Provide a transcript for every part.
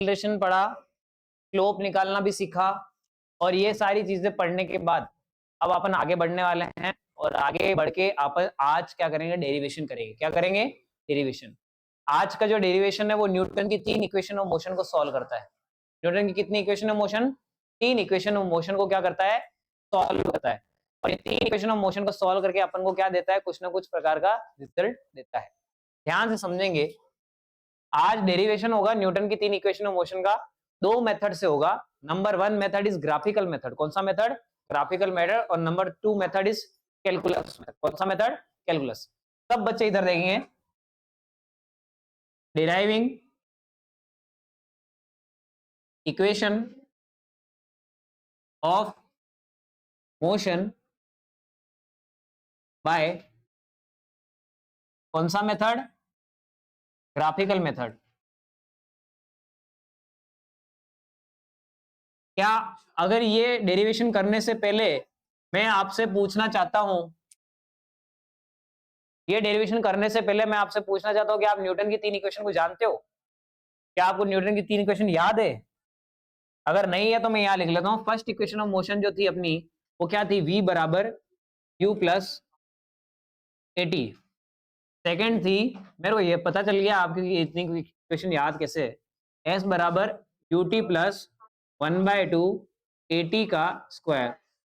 Acceleration पढ़ा, slope निकालना भी सीखा और ये सारी चीजें पढ़ने के बाद अब अपन आगे बढ़ने वाले हैं और आगे बढ़ के अपन आज क्या करेंगे, डेरिवेशन करेंगे। क्या करेंगे? डेरिवेशन। आज का जो डेरिवेशन है वो न्यूटन की 3 इक्वेशन ऑफ मोशन को सॉल्व करता है। न्यूटन की कितनी equation of motion? 3 equation of motion को क्या करता है? सॉल्व करता है। और ये 3 इक्वेशन ऑफ मोशन को सॉल्व करके अपन को क्या देता है? कुछ ना कुछ प्रकार का रिजल्ट देता है। ध्यान से समझेंगे। आज डेरिवेशन होगा न्यूटन की 3 इक्वेशन ऑफ मोशन का। 2 मेथड से होगा। Number 1 method is graphical method. कौन सा मेथड? Graphical method. और number 2 method is calculus method. कौन सा मेथड? कैलकुलस। सब बच्चे इधर देखेंगे। Deriving equation of motion by कौन सा मेथड? Graphical method. क्या अगर ये डेरिवेशन करने से पहले मैं आपसे पूछना चाहता हूं, ये डेरिवेशन करने से पहले मैं आपसे पूछना चाहता हूं कि आप न्यूटन की 3 इक्वेशन को जानते हो? क्या आपको न्यूटन की 3 इक्वेशन याद है? अगर नहीं है तो मैं यहां लिख लेता हूं। फर्स्ट इक्वेशन ऑफ मोशन जो थी अपनी, वो क्या थी? v बराबर u प्लस एटी। सेकेंड थी, मेरे को ये पता चल गया आपकी इतनी इक्वेशन याद कैसे है। s बराबर ut प्लस 1/2 एटी का स्क्वायर।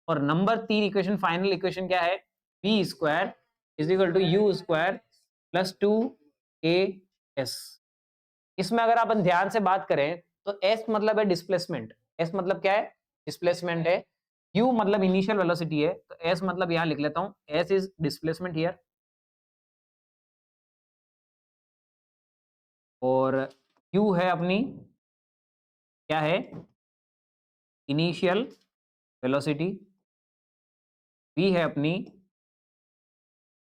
और नंबर 3 इक्वेशन, फाइनल इक्वेशन क्या है? v square is equal to u square plus 2as। इसमें अगर अपन ध्यान से बात करें तो s मतलब है डिस्प्लेसमेंट। s मतलब क्या है? डिस्प्लेसमेंट है। u मतलब इनिशियल वेलोसिटी है। तो s मतलब यहां लिख लेता हूं, s इज डिस्प्लेसमेंट हियर। और u है अपनी, क्या है? Initial velocity. v है अपनी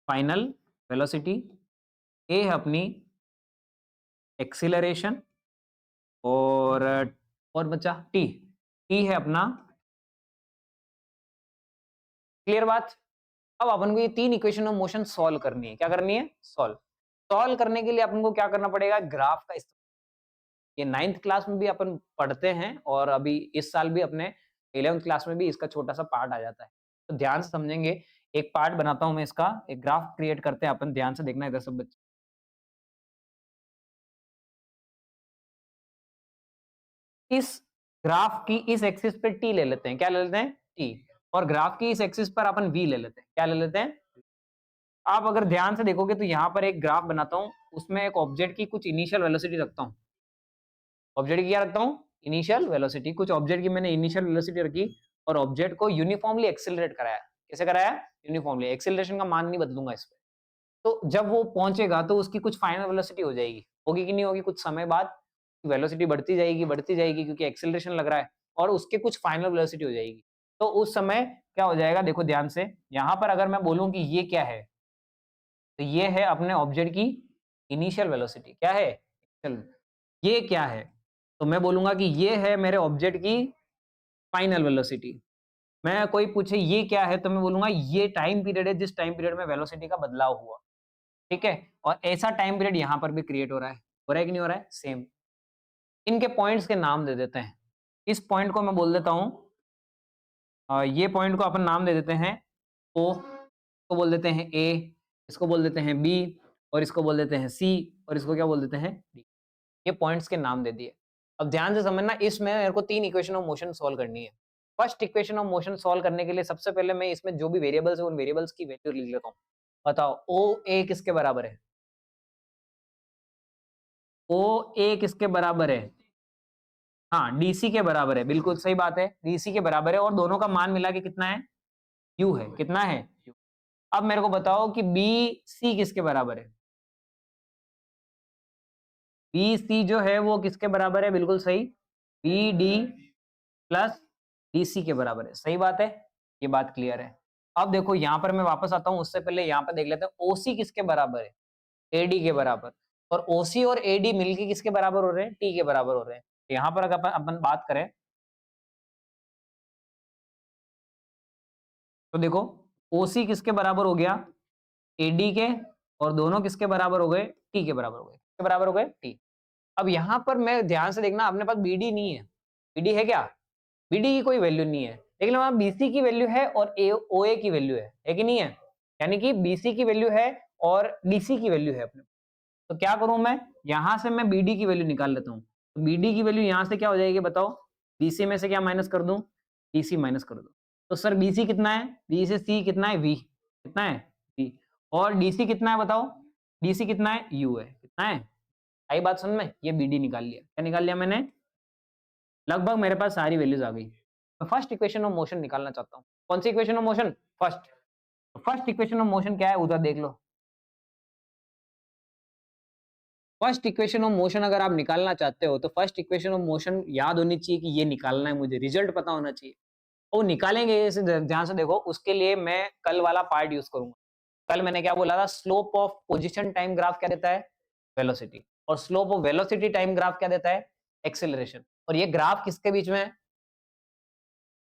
फाइनल वेलोसिटी। a है अपनी एक्सीलरेशन। और बचा t। t है अपना, क्लियर बात? अब अपन को ये 3 इक्वेशन ऑफ मोशन सॉल्व करनी है। क्या करनी है? सॉल्व करने के लिए अपन को क्या करना पड़ेगा? ग्राफ का इस्तेमाल। ये 9th क्लास में भी अपन पढ़ते हैं और अभी इस साल भी अपने 11th क्लास में भी इसका छोटा सा पार्ट आ जाता है। तो ध्यान से समझेंगे। एक पार्ट बनाता हूं मैं इसका, एक ग्राफ क्रिएट करते हैं अपन। ध्यान से देखना इधर सब बच्चे। इस ग्राफ की इस एक्सिस पे टी ले लेते हैं। क्या ले लेते हैं? टी। और ग्राफ की इस एक्सिस पर अपन वी ले लेते हैं। क्या ले लेते हैं? आप अगर ध्यान से देखोगे तो यहाँ पर एक ग्राफ बनाता हूँ, उसमें एक ऑब्जेक्ट की कुछ इनिशियल वेलोसिटी रखता हूँ। ऑब्जेक्ट की क्या रखता हूँ? Initial velocity. कुछ ऑब्जेक्ट की मैंने इनिशियल वेलोसिटी रखी और ऑब्जेक्ट को यूनिफॉर्मली एक्सेलरेट कराया। कैसे कराया? यूनिफॉर्मली। एक्सेलरेशन का मान नहीं बदलूंगा इस पे। तो जब वो पहुंचेगा तो उसकी कुछ फाइनल वेलोसिटी हो जाएगी। होगी कि नहीं होगी? कुछ समय बाद वेलोसिटी बढ़ती जाएगी क्योंकि एक्सेलरेशन लग रहा है और उसके कुछ फाइनल वेलोसिटी हो जाएगी। तो उस समय क्या हो जाएगा? देखो ध्यान से, यहाँ पर अगर मैं बोलूं कि ये क्या है, तो ये है अपने ऑब्जेक्ट की इनिशियल वेलोसिटी। क्या है? चल, ये क्या है? तो मैं बोलूंगा कि ये है मेरे ऑब्जेक्ट की फाइनल वेलोसिटी। मैं कोई पूछे ये क्या है, तो मैं बोलूंगा ये टाइम पीरियड है जिस टाइम पीरियड में वेलोसिटी का बदलाव हुआ। ठीक है? और ऐसा टाइम पीरियड यहाँ पर भी क्रिएट हो रहा है। हो रहा है कि नहीं हो रहा है? सेम। इनके पॉइंट्स के नाम दे देते हैं। इस पॉइंट को मैं बोल देता हूं, ये पॉइंट को अपन नाम दे देते हैं ओ, इसको बोल देते हैं ए, इसको बोल देते हैं बी, और इसको बोल देते हैं सी, और इसको क्या बोल देते हैं? डी। ये पॉइंट्स के नाम दे दिए। अब ध्यान से समझना, इसमें मेरे को 3 इक्वेशन ऑफ मोशन सॉल्व करनी है। First equation of motion solve करने के लिए सबसे पहले मैं इसमें जो भी वेरिएबल्स है उन वेरिएबल्स की वैल्यू लिख लेता हूँ। बताओ ओ ए किसके बराबर है? ओ ए किसके बराबर है? हाँ, डीसी के बराबर है। बिल्कुल सही बात है, डीसी के बराबर है। और दोनों का मान मिला के कितना है? यू है। कितना है? यू। अब मेरे को बताओ कि बी सी किसके बराबर है? बी सी जो है वो किसके बराबर है? बिल्कुल सही, B D plus D C के बराबर है। सही बात है, ये बात क्लियर है। अब देखो यहाँ पर मैं वापस आता हूँ, उससे पहले यहाँ पर देख लेते हैं ओसी किसके बराबर है? एडी के बराबर। और ओसी और एडी मिलके किसके बराबर हो रहे हैं? टी के बराबर हो रहे हैं। यहाँ पर अगर अपन बात करें तो देखो ओसी किसके बराबर हो गया? एडी के। और दोनों किसके बराबर हो गए? टी के बराबर हो गए। किसके बराबर हो गए? टी। अब यहाँ पर मैं ध्यान से देखना, अपने पास BD नहीं है। BD है क्या? BD की कोई वैल्यू नहीं है, लेकिन वहाँ BC की वैल्यू है और OA की वैल्यू है कि नहीं है? यानी कि BC की वैल्यू है और DC की वैल्यू है अपने। तो क्या करूँ मैं? यहाँ से मैं BD की वैल्यू निकाल लेता हूँ। तो BD की वैल्यू यहाँ से क्या हो जाएगी बताओ? BC में से क्या माइनस कर दूँ? DC माइनस कर दो। तो सर BC कितना है? B से C कितना है? V कितना है? V। और DC कितना है बताओ? DC कितना है? U है। कितना है? आई बात समझ में? ये BD निकाल लिया। क्या निकाल लिया मैंने? लगभग मेरे पास सारी वैल्यूज आ गई। मैं फर्स्ट इक्वेशन ऑफ मोशन निकालना चाहता हूँ। कौन सी equation of motion? First. First equation of motion क्या है उधर देख लो। फर्स्ट इक्वेशन ऑफ मोशन अगर आप निकालना चाहते हो तो फर्स्ट इक्वेशन ऑफ मोशन याद होनी चाहिए कि ये निकालना है, मुझे रिजल्ट पता होना चाहिए। वो निकालेंगे, इसे ध्यान से देखो। उसके लिए मैं कल वाला पार्ट यूज करूंगा। कल मैंने क्या बोला था? Slope of position time graph क्या देता है? वेलोसिटी। और slope of velocity time graph क्या देता है? एक्सेलरेशन। और ये ग्राफ किसके बीच में है?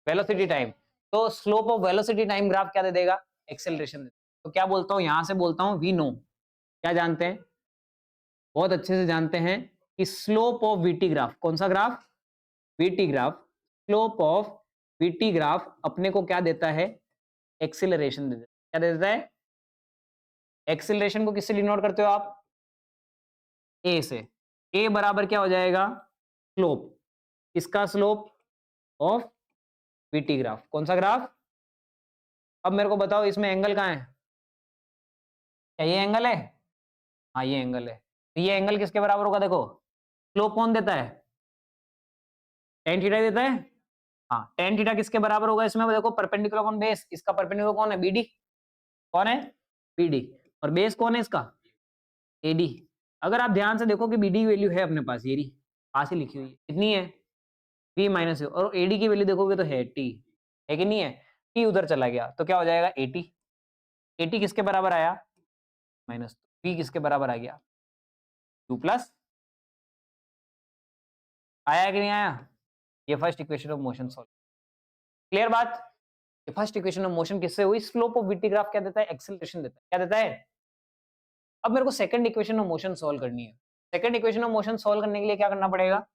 Velocity time. तो slope of velocity time graph क्या दे देगा? एक्सेलरेशन। तो क्या बोलता हूं, यहां से बोलता हूं वी नो। क्या जानते हैं? बहुत अच्छे से जानते हैं कि स्लोप ऑफ वीटी ग्राफ, कौन सा graph? VT graph. Slope of VT graph अपने को क्या देता है? एक्सेलरेशन दे देता है। क्या दे देता है? एक्सेलरेशन को किससे डिनोट करते हो आप? ए से। ए बराबर क्या हो जाएगा? स्लोप। किसका स्लोप? Of VT graph. कौन सा ग्राफ? अब मेरे को बताओ इसमें एंगल कहाँ है? क्या ये एंगल है? हाँ ये एंगल है। तो ये एंगल किसके बराबर होगा देखो? स्लोप कौन देता है? टेन थीटा देता है। हाँ टेन थीटा किसके बराबर होगा इसमें देखो? Perpendicular on base. इसका परपेंडिकुलर कौन है? BD। कौन है? BD। और बेस कौन है इसका? AD। अगर आप ध्यान से देखो कि BD की वैल्यू है अपने पास, ये रही पास ही लिखी हुई है। कितनी है? V minus. और AD की वैल्यू देखोगे तो है T। है कि नहीं है? T उधर चला गया तो क्या हो जाएगा? AT। AT किसके बराबर आया? माइनस। V किसके बराबर आ गया? 2+। आया कि नहीं आया? ये first equation of motion solve. Clear बात? ये फर्स्ट इक्वेशन ऑफ मोशन किससे हुई? स्लोप ऑफ वीटी ग्राफ क्या देता है? एक्सेलरेशन देता है। क्या देता है? अब मेरे को second equation of motion solve करनी है। Second equation of motion solve करने के लिए क्या करना पड़ेगा?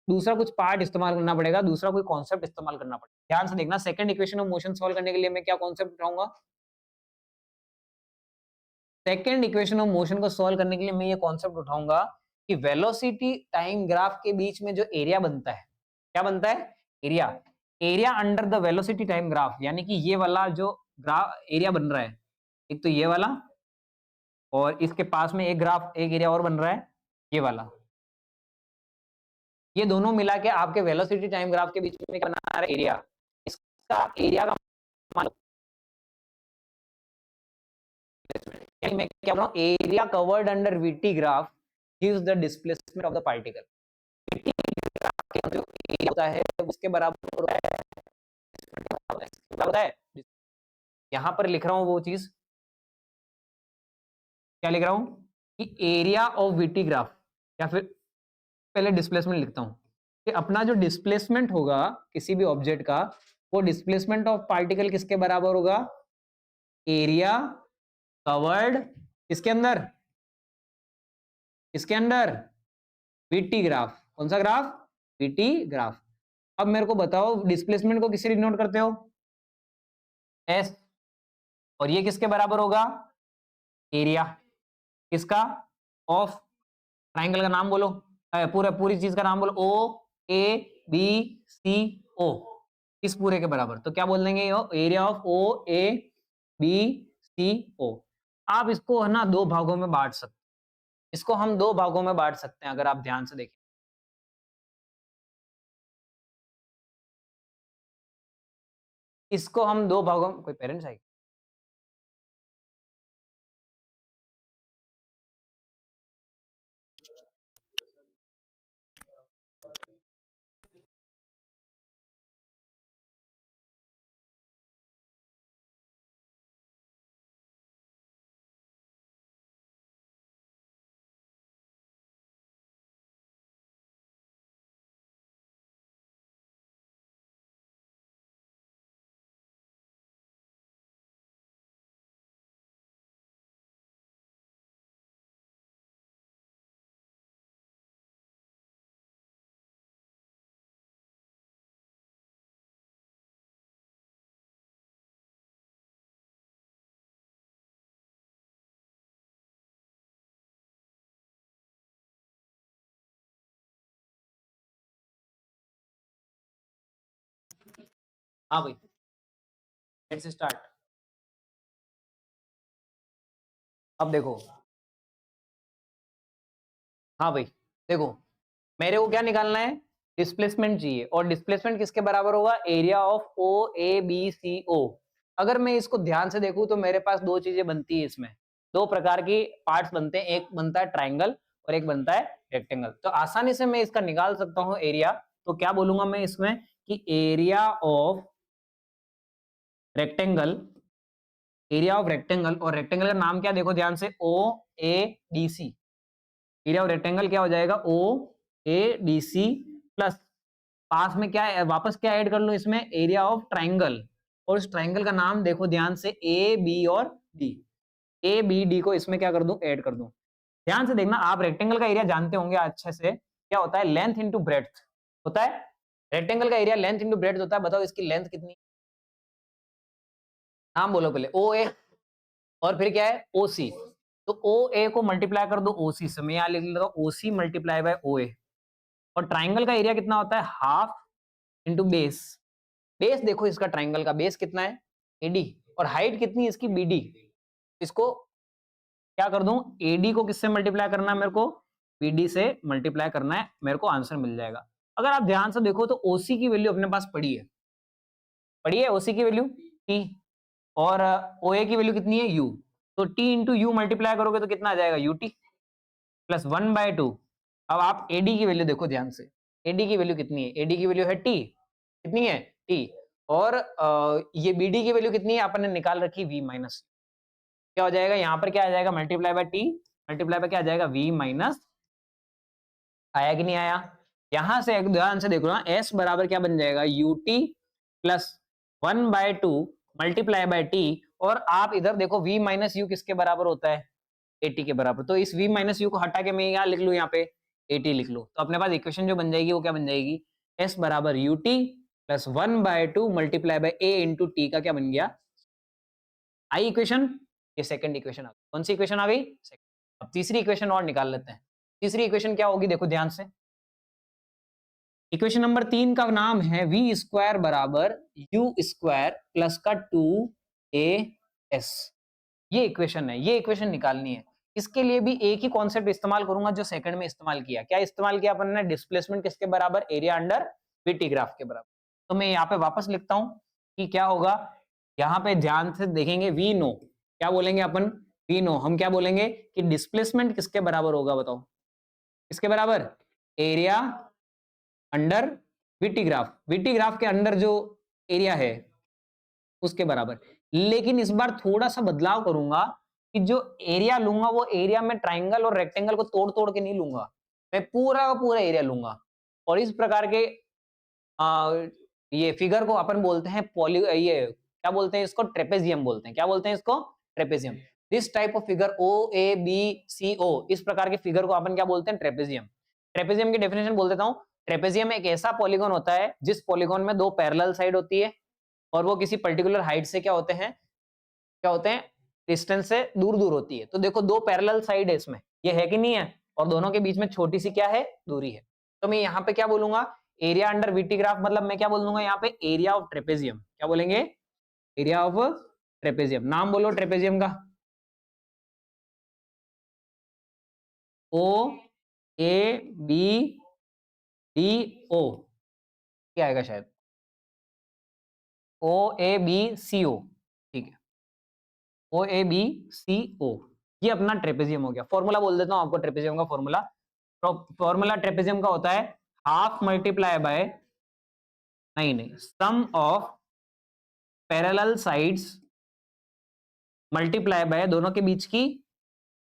दूसरा कुछ पार्ट इस्तेमाल करना पड़ेगा, दूसरा कोई कॉन्सेप्ट इस्तेमाल करना पड़ेगा। ध्यान से देखना, second equation of motion solve करने के लिए मैं क्या कॉन्सेप्ट उठाऊंगा? सेकंड इक्वेशन ऑफ मोशन को सॉल्व करने के लिए मैं ये कॉन्सेप्ट उठाऊंगा कि वेलोसिटी टाइम ग्राफ के बीच में जो एरिया बनता है, क्या बनता है? Area. Area under the velocity time graph, यानी कि ये वाला जो ग्राफ एरिया बन रहा है, एक तो ये वाला और इसके पास में एक ग्राफ, एक एरिया और बन रहा है ये वाला। ये दोनों मिला के आपके वेलोसिटी टाइम ग्राफ के बीच में क्या बना रहा है? एरिया। इसका एरिया का मान, यानी मैं क्या बोल रहा हूं? Area covered under VT graph gives the displacement of the particle. VT graph के जो एरिया होता है उसके बराबर होता है। यहां पर लिख रहा हूं वो चीज, क्या लिख रहा हूं? कि एरिया ऑफ वीटी ग्राफ, या फिर पहले डिस्प्लेसमेंट लिखता हूं कि अपना जो डिस्प्लेसमेंट होगा किसी भी ऑब्जेक्ट का, वो डिस्प्लेसमेंट ऑफ पार्टिकल किसके बराबर होगा? एरिया कवर्ड इसके अंदर, इसके अंदर वीटी ग्राफ। कौन सा ग्राफ? VT graph. अब मेरे को बताओ डिस्प्लेसमेंट को किससे डिनोट करते हो? एस। और ये किसके बराबर होगा? एरिया किसका? ऑफ ट्राइंगल का नाम बोलो, पूरा पूरी चीज का नाम बोलो। OABCO, इस पूरे के बराबर। तो क्या बोल देंगे? Area of OABCO। आप इसको है ना दो भागों में बांट सकते, इसको हम दो भागों में बांट सकते हैं अगर आप ध्यान से देखें। इसको हम दो भागों में, कोई पेरेंट्स है? हाँ भाई, लेट्स स्टार्ट। अब देखो, हाँ भाई देखो, मेरे को क्या निकालना है, डिस्प्लेसमेंट चाहिए, और डिस्प्लेसमेंट किसके बराबर होगा, area of O A B C O. अगर मैं इसको ध्यान से देखूं तो मेरे पास दो चीजें बनती है, इसमें दो प्रकार की पार्ट्स बनते हैं, एक बनता है ट्राइंगल और एक बनता है रेक्टेंगल। तो आसानी से मैं इसका निकाल सकता हूं एरिया। तो क्या बोलूंगा मैं इसमें कि area of rectangle, area of rectangle, और रेक्टेंगल का नाम क्या देखो ध्यान से, O A D C. Area of rectangle क्या हो जाएगा, ओ A D C, plus past में क्या है, वापस क्या ऐड कर लो इसमें, एरिया ऑफ ट्राइंगल, और इस ट्राइंगल का नाम देखो ध्यान से, ए बी और डी। ए बी डी को इसमें क्या कर दूं, ऐड कर दूं। ध्यान से देखना, आप रेक्टेंगल का एरिया जानते होंगे अच्छे से, क्या होता है, लेंथ इंटू ब्रेड्थ होता है। रेक्टेंगल का एरिया लेंथ इंटू ब्रेड्थ होता है। बताओ इसकी लेंथ कितनी, नाम बोलो पहले, ओ ए, और फिर क्या है, ओ सी। तो ओ ए को मल्टीप्लाई कर दो ओ सी से, मैं यहां लिख लेता हूं ओ सी मल्टीप्लाई बाय ओ ए। और ट्राइंगल का एरिया कितना होता है, हाफ इंटू बेस। बेस देखो इसका, ट्राइंगल का बेस कितना है, एडी, और हाइट कितनी है इसकी, बीडी। इसको क्या कर दूं, एडी को किससे मल्टीप्लाई करना है मेरे को, बीडी से मल्टीप्लाई करना है, मेरे को आंसर मिल जाएगा। अगर आप ध्यान से देखो तो ओसी की वैल्यू अपने पास पड़ी है ओसी की वैल्यू टी, और ओए की वैल्यू कितनी है, यू। तो टी इंटू यू मल्टीप्लाई करोगे तो कितना आ जाएगा, यूटी प्लस 1/2। अब आप एडी की वैल्यू देखो ध्यान से, एडी की वैल्यू कितनी है, एडी की वैल्यू है टी, कितनी है, टी। और ये बीडी की वैल्यू कितनी है, अपन ने निकाल रखी वी माइनस। क्या हो जाएगा, यहाँ पर क्या आ जाएगा, multiply by T, multiply by क्या आ जाएगा, वी माइनस। आया कि नहीं आया, यहां से एक ध्यान से देखो ना, एस बराबर क्या बन जाएगा, UT plus 1/2 multiply by T. और आप इधर देखो v माइनस यू किसके बराबर होता है, 80 के बराबर। तो इस v माइनस यू को हटा के मैं यहाँ लिख लू, यहाँ पे 80 लिख लो, तो अपने पास इक्वेशन जो बन जाएगी वो क्या बन जाएगी, s बराबर ut plus 1/2 multiply by a into T का क्या बन गया, आई इक्वेशन। ये सेकंड इक्वेशन आ गई। कौन सी इक्वेशन आ गई, अब तीसरी इक्वेशन और निकाल लेते हैं। तीसरी इक्वेशन क्या होगी, देखो ध्यान से, इक्वेशन नंबर 3 का नाम है वी स्क्वायर बराबर यू स्क्वायर प्लस का 2as। ये इक्वेशन है, ये इक्वेशन निकालनी है। इसके लिए भी एक ही कॉन्सेप्ट इस्तेमाल करूंगा जो सेकंड में इस्तेमाल किया। क्या इस्तेमाल किया अपन ने, डिस्प्लेसमेंट किसके बराबर, एरिया अंडर वीटी ग्राफ के बराबर। तो मैं यहाँ पे वापस लिखता हूं कि क्या होगा, यहाँ पे ध्यान से देखेंगे, वी नो, क्या बोलेंगे अपन, वी नो, हम क्या बोलेंगे कि डिस्प्लेसमेंट किसके बराबर होगा, बताओ किसके बराबर, एरिया अंडर वीटी ग्राफ के अंडर जो एरिया है उसके बराबर। लेकिन इस बार थोड़ा सा बदलाव करूंगा कि जो एरिया लूंगा वो एरिया में ट्राइंगल और रेक्टेंगल को तोड़ तोड़ के नहीं लूंगा, मैं पूरा का पूरा एरिया लूंगा। और इस प्रकार के ये फिगर को अपन बोलते हैं पॉली, ये क्या बोलते हैं इसको, ट्रेपेजियम बोलते हैं। क्या बोलते हैं इसको, trapezium. This type of figure O A B C O, इस प्रकार के फिगर को अपन क्या बोलते हैं, ट्रेपेजियम। ट्रेपेजियम की डेफिनेशन बोल देता हूं, ट्रेपेजियम एक ऐसा पॉलीगॉन होता है जिस पॉलीगॉन में दो पैरेलल साइड होती है, और वो किसी पर्टिकुलर हाइट से क्या होते हैं, क्या होते हैं, डिस्टेंस से दूर दूर होती है। तो देखो दो पैरेलल साइड है इसमें, ये है कि नहीं है, और दोनों के बीच में छोटी सी क्या है, दूरी है। तो मैं यहाँ पे क्या बोलूंगा, एरिया अंडर वीटी ग्राफ, मतलब मैं क्या बोल दूंगा यहाँ पे, एरिया ऑफ ट्रेपेजियम। क्या बोलेंगे, एरिया ऑफ ट्रेपेजियम। नाम बोलो ट्रेपेजियम का, ओ ए बी डी ओ, क्या आएगा शायद, ओ ए बी सी ओ, ठीक है, ओ ए बी सी ओ, ये अपना ट्रेपेजियम हो गया। फॉर्मूला बोल देता हूं आपको ट्रेपेजियम का फॉर्मूला। फॉर्मूला ट्रेपेजियम का होता है हाफ मल्टीप्लाई बाय, नहीं, sum of parallel sides multiply by दोनों के बीच की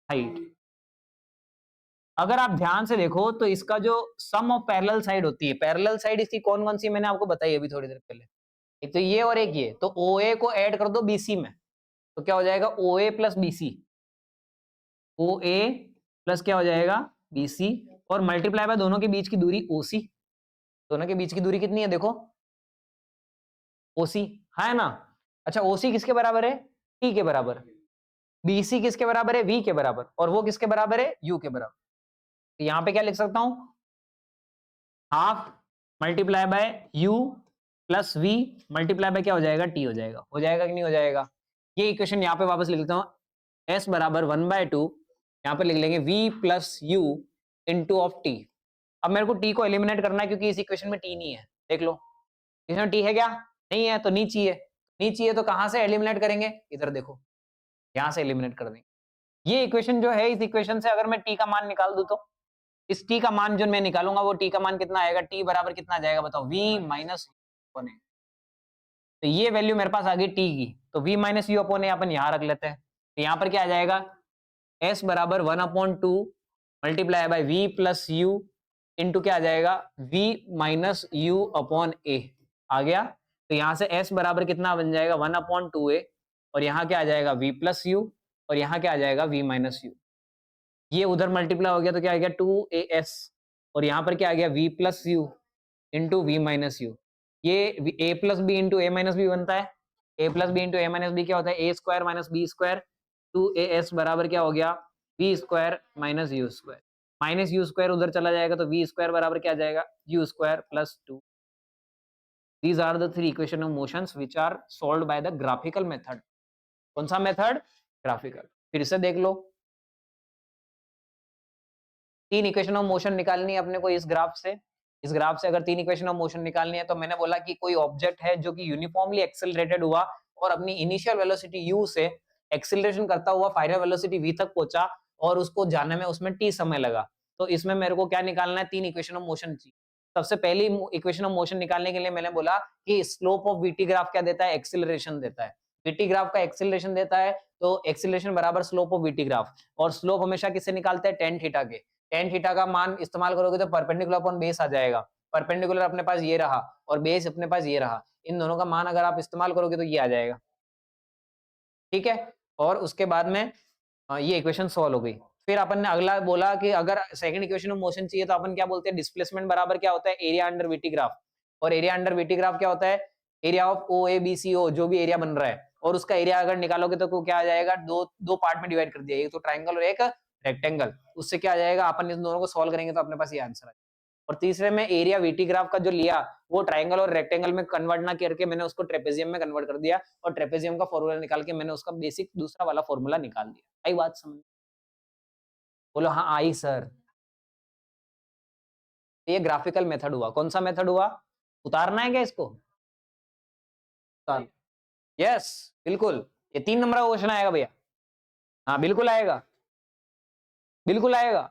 हाइट। अगर आप ध्यान से देखो तो इसका जो सम ऑफ पैरेलल साइड होती है, पैरेलल साइड इसकी कौन कौन सी मैंने आपको बताई अभी थोड़ी देर पहले, एक तो ये और एक ये। तो ओ ए को ऐड कर दो बीसी में, तो क्या हो जाएगा, ओ ए प्लस बीसी, ओ ए प्लस क्या हो जाएगा, बीसी, और मल्टीप्लाई बाय दोनों के बीच की दूरी ओसी। दोनों के बीच की दूरी कितनी है देखो, ओसी, है ना। अच्छा, ओसी किसके बराबर है, टी के बराबर। बीसी किसके बराबर है, वी के बराबर। और वो किसके बराबर है, यू के बराबर। तो यहां पे क्या लिख सकता हूं, half multiply by U plus V multiply by क्या हो जाएगा, टी हो जाएगा कि नहीं हो जाएगा। ये इक्वेशन यहाँ पे वापस लिख लेता हूँ, एस बराबर 1/2, यहाँ पे लिख लेंगे V plus U into of T. अब मेरे को टी को एलिमिनेट करना है क्योंकि इस इक्वेशन में टी नहीं है, देख लो इसमें टी है क्या, नहीं है, तो नी चाहिए, नी चाहिए तो कहाँ से एलिमिनेट करेंगे, इधर देखो यहाँ से एलिमिनेट कर देंगे। ये इक्वेशन जो है, इस इक्वेशन से अगर मैं टी का मान निकाल दूं तो इस टी का मान जो मैं निकालूंगा वो टी का मान कितना आएगा, टी बराबर कितना आ जाएगा बताओ, v माइनस अपॉन ए। तो ये वैल्यू मेरे पास आ गई टी की, तो v माइनस यू अपॉन ए अपन यहाँ रख लेते हैं। तो यहाँ पर क्या आ जाएगा, s बराबर 1/2 multiply by v plus U into क्या आ जाएगा, v माइनस यू अपॉन ए आ गया। तो यहाँ से s बराबर कितना बन जाएगा 1/2a, और यहाँ क्या आ जाएगा v प्लस यू, और यहाँ क्या आ जाएगा v माइनस यू। ये उधर मल्टीप्लाई हो गया तो क्या आ गया 2as, और यहाँ पर क्या आ गया v plus U into V minus U. ये a plus B into A minus B बनता है, a plus B into A minus B क्या होता है, A square minus B square, 2as बराबर क्या हो गया, v square minus U square, minus U square उधर चला जाएगा तो v स्क्वायर बराबर क्या आ जाएगा, you square plus 2। These are the three equation of motions which are solved by the graphical method। कौन सा मेथड, ग्राफिकल। फिर से देख लो, तीन इक्वेशन ऑफ मोशन निकालनी है अपने को इस ग्राफ से। इस ग्राफ से अगर तीन इक्वेशन ऑफ मोशन निकालनी है तो मैंने बोला कि कोई ऑब्जेक्ट है जो कि यूनिफॉर्मली एक्सेलरेटेड हुआ और अपनी इनिशियल वेलोसिटी u से एक्सेलरेशन करता हुआ फाइनल वेलोसिटी v तक पहुंचा, और उसको जाने में उसमें t समय लगा। तो इसमें मेरे को क्या निकालना है, तीन इक्वेशन ऑफ मोशन चाहिए। सबसे पहली इक्वेशन ऑफ मोशन निकालने के लिए मैंने बोला कि स्लोप ऑफ vt ग्राफ क्या देता है, एक्सेलरेशन देता है। vt ग्राफ का एक्सेलरेशन देता है, तो एक्सेलरेशन बराबर स्लोप ऑफ vt ग्राफ, और स्लोप हमेशा किससे निकालते हैं, टेन थीटा के। टेन थीटा का मान इस्तेमाल करोगे तो परपेंडिकुलर अपॉन बेस आ जाएगा। परपेंडिकुलर अपने पास ये रहा और बेस अपने पास ये रहा, इन दोनों का मान अगर आप इस्तेमाल करोगे तो ये आ जाएगा, ठीक है। और उसके बाद में ये इक्वेशन सॉल्व हो गई। फिर अपन ने अगला बोला कि अगर सेकंड इक्वेशन ऑफ मोशन चाहिए तो अपन क्या बोलते हैं, डिस्प्लेसमेंट बराबर क्या होता है, एरिया अंडर वीटी ग्राफ। और एरिया अंडर वीटी ग्राफ क्या होता है, area of O A B C O, जो भी एरिया बन रहा है, और उसका एरिया अगर निकालोगे तो क्या आ जाएगा, दो दो पार्ट में डिवाइड कर दिया, एक तो ट्राइंगल और एक रेक्टेंगल। उससे क्या आ जाएगा, अपन इन दोनों को सॉल्व करेंगे तो अपने पास ये आंसर आ जाएगा। और तीसरे में एरिया वीटी ग्राफ का जो लिया वो ट्राइंगल और रेक्टेंगल में कन्वर्ट ना करके मैंने उसको ट्रेपेजियम में कन्वर्ट कर दिया, और ट्रेपेजियम का फॉर्मूला निकाल के मैंने उसका बेसिक दूसरा वाला फॉर्मूला निकाल दिया। आई बात समझ, बोलो हाँ आई सर। ये ग्राफिकल मेथड हुआ, कौन सा मेथड हुआ, उतारना है क्या इसको, उतार, यस बिल्कुल। ये 3 नंबर का क्वेश्चन आएगा भैया, हाँ बिल्कुल आएगा, बिल्कुल आएगा,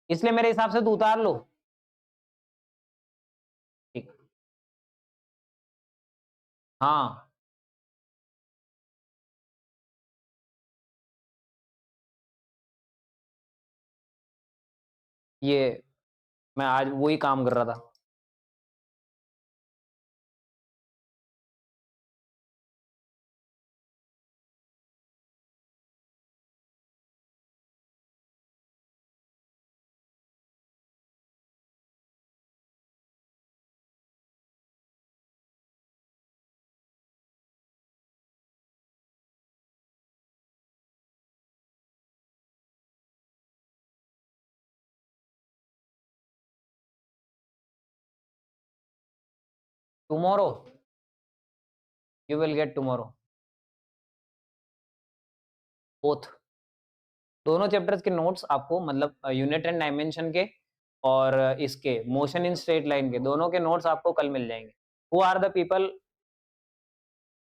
इसलिए मेरे हिसाब से तो उतार लो। ठीक, हाँ ये मैं आज वही काम कर रहा था। Tomorrow, you will get tomorrow both, दोनों चैप्टर्स के नोट्स आपको, मतलब यूनिट एंड डायमेंशन के और इसके मोशन इन स्ट्रेट लाइन के दोनों के नोट्स आपको कल मिल जाएंगे। Who are the people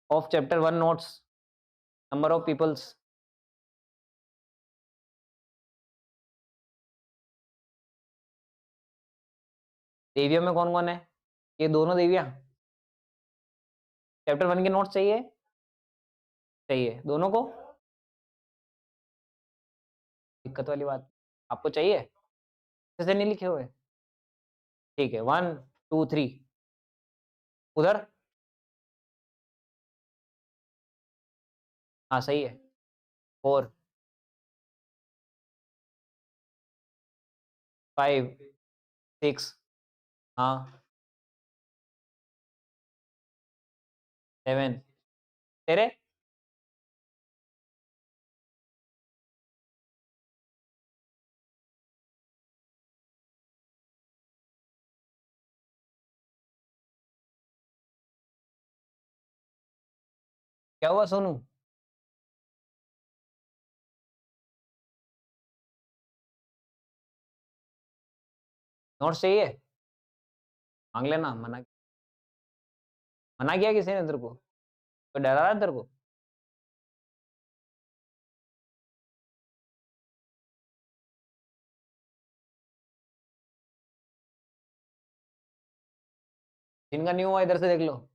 of chapter 1 notes, number of peoples, देवियों में कौन कौन है, ये दोनों देवियां, चैप्टर 1 के नोट्स चाहिए, चाहिए दोनों को, दिक्कत वाली बात, आपको चाहिए, कैसे नहीं लिखे हुए, ठीक है 1 2 3 उधर, हाँ सही है, 4 5 6, हाँ 7, तेरे क्या हुआ सोनू? नोट्स चाहिए? मांग लेना। मना किया किसी ने तेरे को? कोई डरा रहा है तेरे को? जिनका नहीं हुआ इधर से देख लो।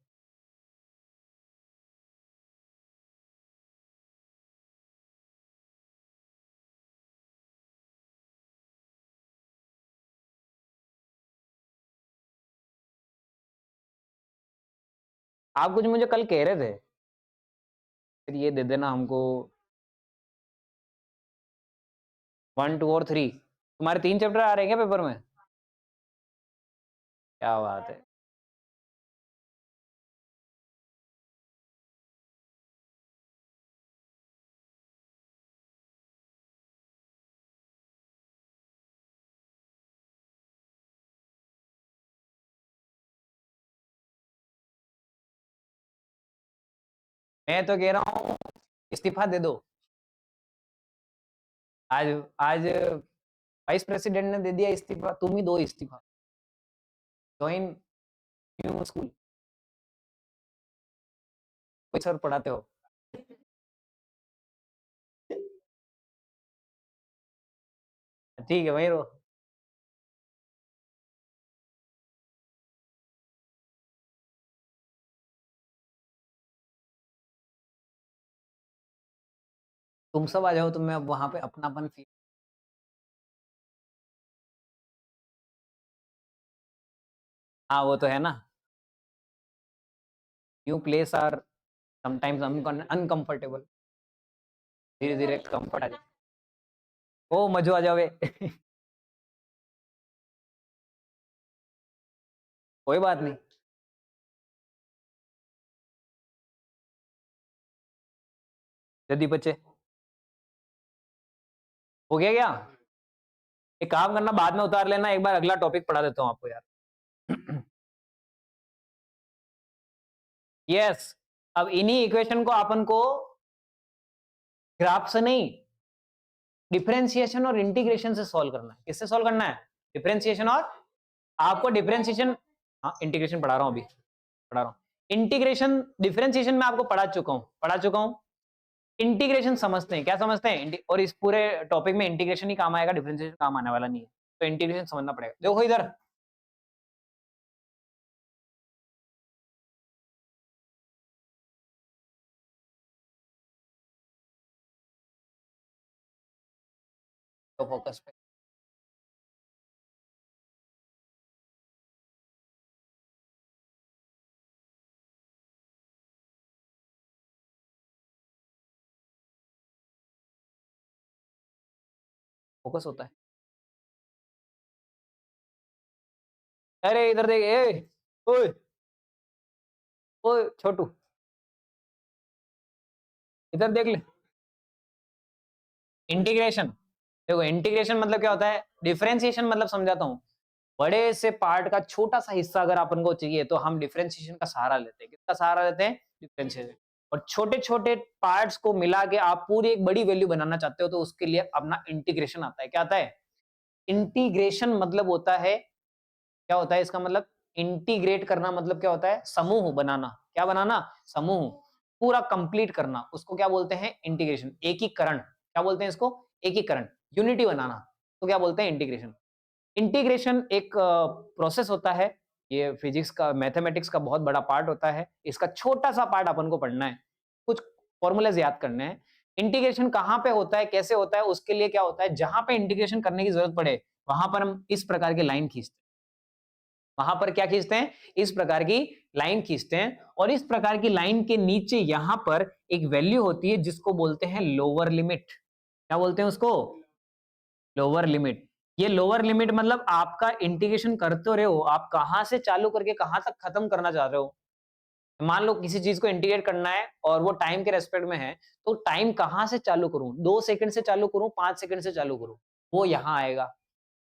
आप कुछ मुझे कल कह रहे थे, फिर ये दे देना हमको। 1 2 और 3 तुम्हारे 3 चैप्टर आ रहे हैं क्या पेपर में? क्या बात है। मैं तो कह रहा हूँ इस्तीफा दे दो। आज आज वाइस प्रेसिडेंट ने दे दिया इस्तीफा, तुम ही दो इस्तीफा। Join new school. कोई सर पढ़ाते हो? ठीक है वहीं रहो। तुम सब आ जाओ, तुम्हें अब वहां पे अपनापन फील। हाँ वो तो है ना। New place are sometimes uncomfortable. धीरे धीरे कंफर्ट आ जाए। ओ मजो आ जावे। कोई बात नहीं। जल्दी बच्चे। हो गया क्या? एक काम करना, बाद में उतार लेना, एक बार अगला टॉपिक पढ़ा देता हूँ आपको यार। यस। अब इन्हीं इक्वेशन को अपन को ग्राफ से नहीं, डिफरेंशिएशन और इंटीग्रेशन से सॉल्व करना है। किससे सॉल्व करना है? डिफरेंशिएशन और, आपको डिफरेंशिएशन, हाँ इंटीग्रेशन पढ़ा रहा हूं, अभी पढ़ा रहा हूं। इंटीग्रेशन डिफरेंशिएशन में आपको पढ़ा चुका हूं। इंटीग्रेशन समझते हैं, क्या समझते हैं? और इस पूरे टॉपिक में इंटीग्रेशन ही काम आएगा, डिफरेंशिएशन काम आने वाला नहीं है। तो इंटीग्रेशन समझना पड़ेगा। देखो इधर, तो फोकस पे फोकस होता है। अरे इधर देख, ए ओए, ओए छोटू, इधर देख ले। इंटीग्रेशन, देखो इंटीग्रेशन मतलब क्या होता है, डिफरेंशिएशन मतलब समझाता हूं। बड़े से पार्ट का छोटा सा हिस्सा अगर अपन को चाहिए तो हम डिफरेंशिएशन का सहारा लेते हैं। किसका सहारा लेते हैं? डिफरेंशिएशन। और छोटे छोटे पार्ट्स को मिला के आप पूरी एक बड़ी वैल्यू बनाना चाहते हो तो उसके लिए अपना इंटीग्रेशन आता है। क्या आता है? इंटीग्रेशन मतलब होता है, क्या होता है इसका मतलब? इंटीग्रेट करना मतलब क्या होता है? समूह बनाना। क्या बनाना? समूह। पूरा कंप्लीट करना, उसको क्या बोलते हैं? इंटीग्रेशन। एकीकरण, क्या बोलते हैं इसको? एकीकरण। यूनिटी बनाना, तो क्या बोलते हैं? इंटीग्रेशन। इंटीग्रेशन एक प्रोसेस होता है। ये फिजिक्स का, मैथमेटिक्स का बहुत बड़ा पार्ट होता है। इसका छोटा सा पार्ट अपन को पढ़ना है, कुछ फॉर्मूलेज याद करने हैं। इंटीग्रेशन कहाँ पे होता है, कैसे होता है, उसके लिए क्या होता है, जहां पे इंटीग्रेशन करने की जरूरत पड़े वहां पर हम इस प्रकार की लाइन खींचते हैं। वहां पर क्या खींचते हैं? इस प्रकार की लाइन खींचते हैं। और इस प्रकार की लाइन के नीचे यहां पर एक वैल्यू होती है जिसको बोलते हैं लोअर लिमिट। क्या बोलते हैं उसको? Lower limit. ये लोअर लिमिट मतलब आपका इंटीग्रेशन करते रहे हो, आप कहां से चालू करके कहां तक खत्म करना चाह रहे हो। मान लो किसी चीज को इंटीग्रेट करना है और वो टाइम के रेस्पेक्ट में है, तो टाइम कहां से चालू करूं? 2 सेकंड से चालू करूं, 5 सेकंड से चालू करूं, वो यहां आएगा।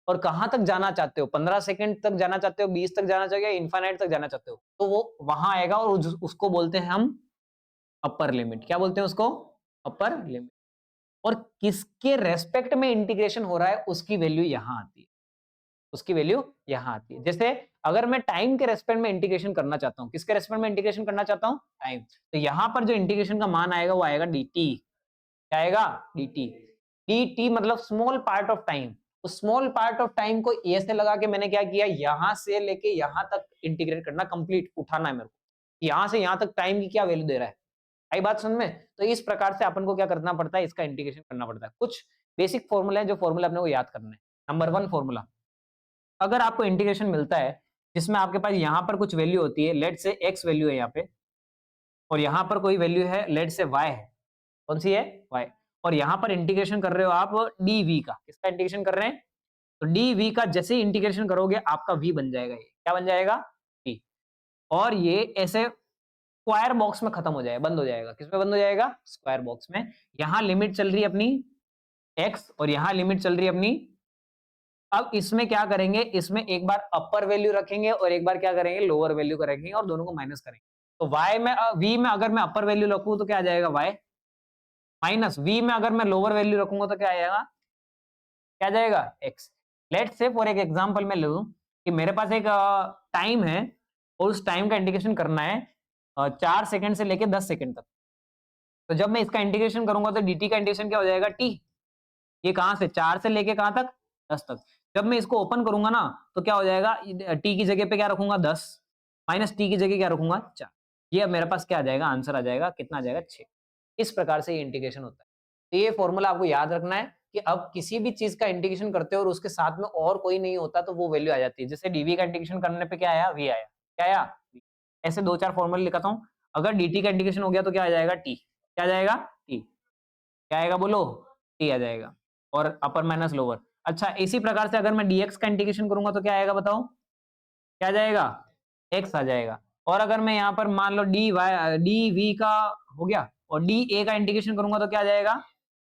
और कहां तक जाना चाहते हो? 15 सेकंड तक जाना चाहते हो, 20 तक जाना चाहते हो, या इन्फाइनाइट तक जाना चाहते हो, तो वो वहां आएगा। और उसको बोलते हैं हम अपर लिमिट, क्या बोलते हैं उसको, अपर लिमिट। और किसके रेस्पेक्ट में इंटीग्रेशन हो रहा है उसकी वैल्यू यहां आती है, उसकी वैल्यू यहां आती है। जैसे अगर मैं टाइम के रेस्पेक्ट में इंटीग्रेशन करना चाहता हूं, किसके रेस्पेक्ट में इंटीग्रेशन करना चाहता हूं, टाइम, तो यहां पर जो इंटीग्रेशन का मान आएगा वो आएगा dt, क्या आएगा, dt। dt मतलब स्मॉल पार्ट ऑफ टाइम, उस स्मॉल पार्ट ऑफ टाइम को ए से लगा के मैंने क्या किया, यहां से लेके यहां तक इंटीग्रेट करना, कंप्लीट उठाना है मेरे को, यहां से यहां तक टाइम की क्या वैल्यू दे रहा है, आई बात समझ में। तो इस प्रकार से अपन को क्या करना पड़ता है, इसका इंटीग्रेशन करना पड़ता है। कुछ बेसिक फॉर्मूला है जो फॉर्मूला अपने को याद करना है। नंबर 1 फॉर्मूला, अगर आपको इंटीग्रेशन मिलता है जिसमें आपके पास यहां पर कुछ वैल्यू होती है, लेट से x वैल्यू है यहाँ पे, और यहां पर कोई वैल्यू है लेट से y है, कौन सी है, y, और यहां पर इंटीग्रेशन कर रहे हो आप dv का, किसका इंटीग्रेशन कर रहे हैं, तो dv का जैसे ही इंटीग्रेशन करोगे आपका v बन जाएगा, ये क्या बन जाएगा, v, और ये ऐसे स्क्वायर बॉक्स में खत्म हो जाएगा, बंद हो जाएगा, किसमें बंद हो जाएगा, स्क्वायर बॉक्स में। यहां लिमिट चल रही है अपनी x और यहां लिमिट चल रही है अपनी, अब इसमें क्या करेंगे, इसमें एक बार अपर वैल्यू रखेंगे और एक बार क्या करेंगे, लोअर वैल्यू का रखेंगे और दोनों को माइनस करेंगे। तो y में v में अगर मैं अपर वैल्यू रखूं तो क्या आ जाएगा y, माइनस v में अगर मैं लोअर वैल्यू रखूंगा तो क्या आएगा, क्या जाएगा, x। लेट से फॉर एक एग्जांपल मैं लूं कि मेरे पास एक टाइम है और उस टाइम का इंटीग्रेशन करना है 4 सेकंड से लेके 10 सेकंड तक। तो जब मैं इसका इंटीग्रेशन करूंगा तो dt का इंटीग्रेशन क्या हो जाएगा, t, ये कहां से, 4 से लेके कहां तक, 10 तक। जब मैं इसको ओपन करूंगा ना तो क्या हो जाएगा, टी की जगह पे क्या रखूंगा, 10, माइनस टी की जगह क्या रखूंगा, 4। ये अब मेरे पास क्या आ जाएगा, आंसर आ जाएगा, कितना आ जाएगा, 6। इस प्रकार से ये इंटीग्रेशन होता है। तो ये फॉर्मूला आपको याद रखना है कि अब किसी भी चीज का इंटीग्रेशन करते हो और उसके साथ में और कोई नहीं होता तो वो वैल्यू आ जाती है। जैसे डीवी का इंटीग्रेशन करने पे क्या आया, वी आया, क्या आया, V। ऐसे 2-4 फॉर्मूले लिखाता हूं। अगर dt का इंटीग्रेशन हो गया तो क्या आ जाएगा, t, क्या आ जाएगा, t, क्या आएगा बोलो, t आ जाएगा, और अपर माइनस लोअर। अच्छा, इसी प्रकार से अगर मैं dx का इंटीग्रेशन करूंगा तो क्या आएगा बताओ, क्या आ जाएगा, x आ जाएगा। और अगर मैं यहाँ पर मान लो dy dv का हो गया और dA का इंटीग्रेशन करूंगा तो क्या आ जाएगा,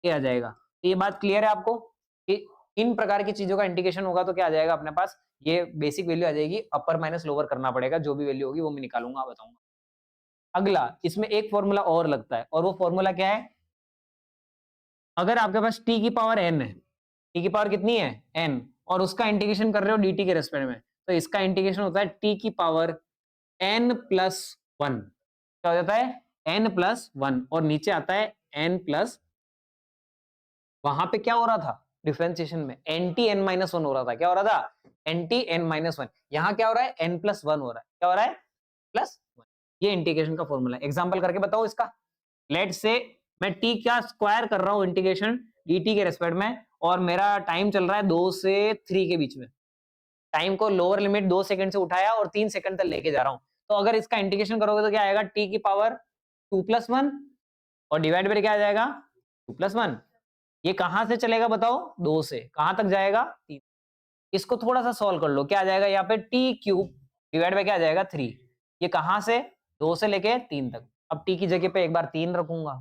a आ जाएगा। तो ये बात क्लियर है आपको कि इन प्रकार की चीजों का इंटीग्रेशन होगा तो क्या आ जाएगा अपने पास, ये बेसिक वैल्यू आ जाएगी, अपर माइनस लोअर करना पड़ेगा, जो भी वैल्यू होगी वो मैं निकालूंगा, बताऊंगा। अगला, इसमें एक फॉर्मूला और लगता है और वो फॉर्मूला क्या है, अगर आपके पास t की पावर n है, t की पावर कितनी है, n, और उसका इंटीग्रेशन कर रहे हो dt के रेस्पेक्ट में, तो इसका इंटीग्रेशन होता है t की पावर n प्लस 1, क्या हो जाता है, n प्लस 1, और नीचे आता है n प्लस, वहां पे क्या हो रहा था डिफरेंशिएशन में, nt n माइनस 1 हो रहा था, क्या हो रहा था, nt n माइनस 1, यहां क्या हो रहा है, n प्लस 1 हो रहा है, क्या हो रहा है, प्लस 1। ये इंटीग्रेशन का फॉर्मूला है। एग्जांपल करके बताओ इसका, लेट से मैं t का स्क्वायर कर रहा हूं इंटीग्रेशन dt के रेस्पेक्ट में, और मेरा टाइम चल रहा है 2 से 3 के बीच में, टाइम को लोअर लिमिट 2 सेकंड से उठाया और 3 सेकंड तक लेके जा रहा हूं। तो अगर इसका इंटीग्रेशन करोगे तो क्या आएगा, t की पावर 2 प्लस 1 और डिवाइड बाय क्या आ जाएगा, 2 प्लस 1। ये कहां से चलेगा बताओ, 2 से कहां तक जाएगा, 3। इसको थोड़ा सा सॉल्व कर लो, क्या आ जाएगा यहाँ पे, टी क्यूब डिवाइड बाय क्या आ जाएगा, 3। ये कहां से, 2 से लेके 3 तक। अब टी की जगह पे एक बार 3 रखूंगा,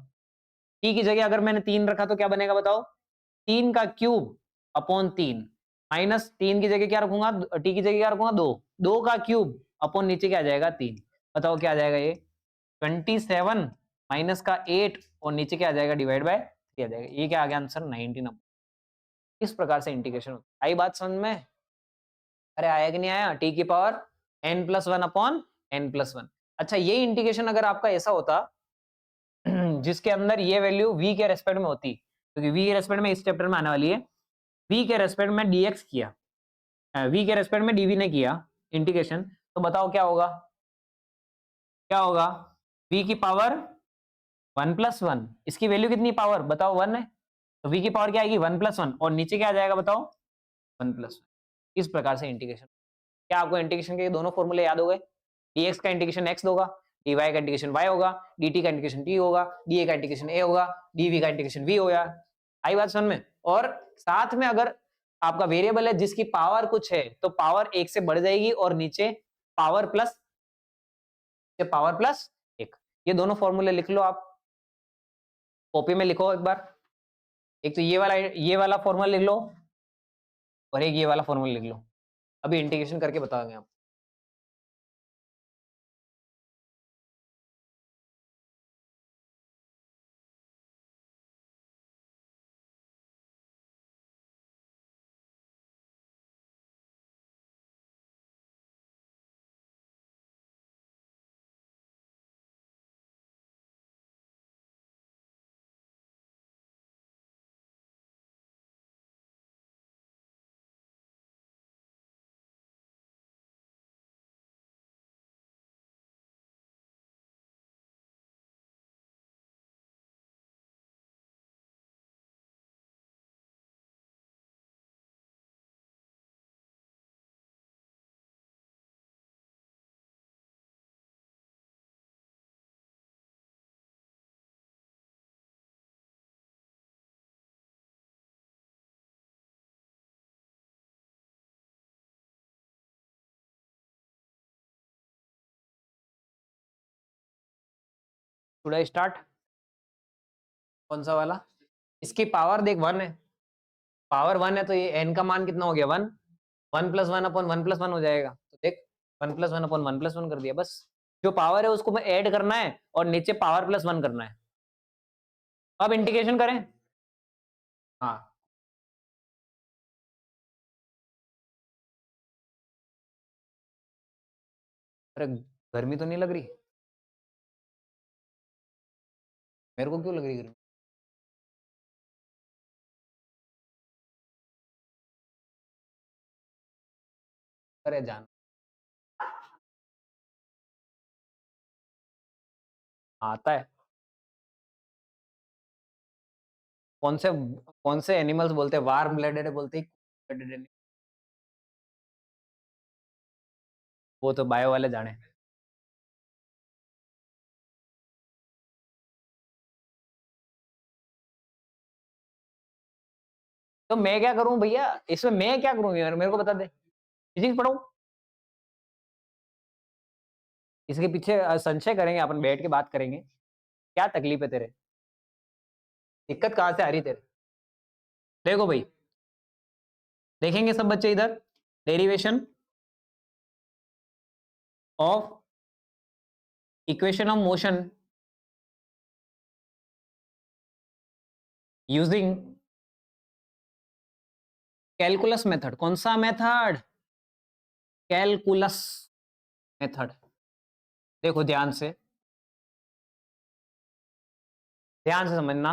टी की जगह अगर मैंने 3 रखा तो क्या बनेगा बताओ, 3 का क्यूब अपॉन 3, माइनस 3 की जगह क्या रखूंगा, टी की जगह क्या रखूंगा, 2, 2 का क्यूब अपॉन नीचे क्या आ जाएगा, 3। बताओ क्या आ जाएगा ये, 27 माइनस का 8 और नीचे क्या आ जाएगा, डिवाइड बाय 3 आ जाएगा। ये क्या आ गया आंसर, 19। इस प्रकार से इंटीग्रेशन होता है। आई बात समझ में, अरे आया कि नहीं आया, टी की power n plus 1 upon n plus 1। अच्छा, ये इंटीग्रेशन अगर आपका ऐसा होता जिसके अंदर ये वैल्यू v के रेस्पेक्ट में होती, क्योंकि v के रेस्पेक्ट में इस चैप्टर में आने वाली है, v के रेस्पेक्ट में dx किया, v के रेस्पेक्ट में dv ने किया इंटीग्रेशन, तो बताओ क्या होगा, क्या होगा, v की पावर 1 प्लस 1, इसकी वैल्यू कितनी पावर बताओ, 1 है, तो v की पावर क्या आएगी, 1 प्लस 1, और नीचे क्या आ जाएगा बताओ, 1 प्लस 1। इस प्रकार से इंटीग्रेशन। क्या आपको इंटीग्रेशन के दोनों फॉर्मूले याद हो गए, dx का इंटीग्रेशन x होगा, dy का इंटीग्रेशन y होगा, dt का इंटीग्रेशन t होगा, dA का इंटीग्रेशन a होगा, dv का इंटीग्रेशन v होगा। आई बात समझ में। और साथ में अगर आपका वेरिएबल है जिसकी पावर कुछ है तो पावर 1 से बढ़ जाएगी और नीचे पावर प्लस 1। ये दोनों फॉर्मूले लिख लो, आप कॉपी में लिखो एक बार, एक तो ये वाला फॉर्मूला लिख लो और एक ये वाला फॉर्मूला लिख लो। अभी इंटीग्रेशन करके बताओगे आप। Should I start? कौन सा वाला? इसकी पावर देख 1 है, पावर 1 है तो ये n का मान कितना हो गया 1, 1 + 1 अपॉन 1 + 1 हो जाएगा। तो देख 1 + 1 अपॉन 1 + 1 कर दिया बस। जो पावर है उसको मैं ऐड करना है और नीचे पावर प्लस 1 करना है। अब इंटीग्रेशन करें। हाँ, अरे गर्मी तो नहीं लग रही? मेरे को क्यों लग रही गर्मी? अरे जान, आता है। कौन से एनिमल्स बोलते हैं वार्म ब्लडेड बोलते हैं cold blooded? वो तो बायो वाले जाने। तो मैं क्या करूं भैया इसमें, मैं क्या करूं यार, मेरे को बता दे। फिजिक्स पढ़ो, इसके पीछे संशय करेंगे, अपन बैठ के बात करेंगे। क्या तकलीफ है तेरे, दिक्कत कहां से आ रही तेरे? देखो भाई, देखेंगे सब बच्चे इधर, derivation of equation of motion using calculus method. कौन सा मेथड? Calculus method. देखो ध्यान से समझना।